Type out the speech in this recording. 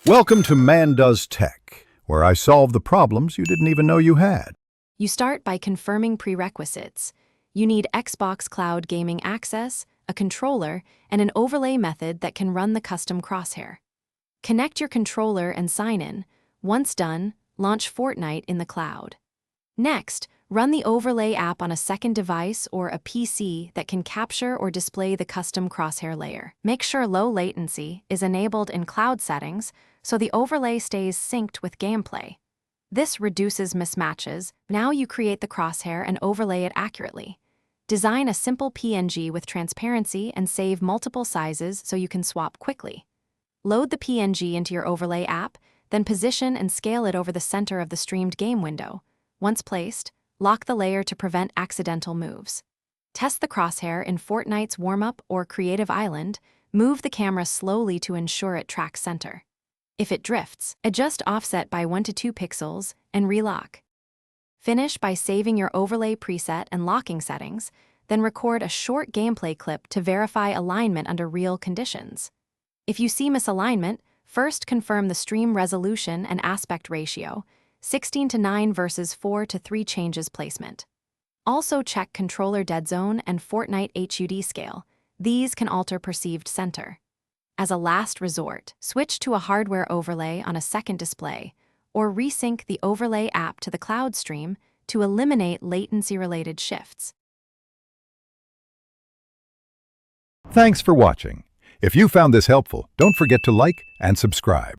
Welcome to Man Does Tech, where I solve the problems you didn't even know you had. You start by confirming prerequisites. You need Xbox Cloud Gaming Access, a controller, and an overlay method that can run the custom Crosshair. Connect your controller and sign in. Once done, launch Fortnite in the cloud. Next, run the overlay app on a second device or a PC that can capture or display the custom Crosshair layer. Make sure low latency is enabled in cloud settings so the overlay stays synced with gameplay. This reduces mismatches. Now you create the Crosshair and overlay it accurately. Design a simple PNG with transparency and save multiple sizes so you can swap quickly. Load the PNG into your overlay app, then position and scale it over the center of the streamed game window. Once placed, lock the layer to prevent accidental moves. Test the Crosshair in Fortnite's warm-up or Creative Island. Move the camera slowly to ensure it tracks center. If it drifts, adjust offset by 1 to 2 pixels and relock. Finish by saving your overlay preset and locking settings, then record a short gameplay clip to verify alignment under real conditions. If you see misalignment, first confirm the stream resolution and aspect ratio, 16:9 versus 4:3 changes placement. Also check controller dead zone and Fortnite HUD scale. These can alter perceived center. As a last resort, switch to a hardware overlay on a second display, or resync the overlay app to the cloud stream to eliminate latency-related shifts. Thanks for watching. If you found this helpful, don't forget to like and subscribe.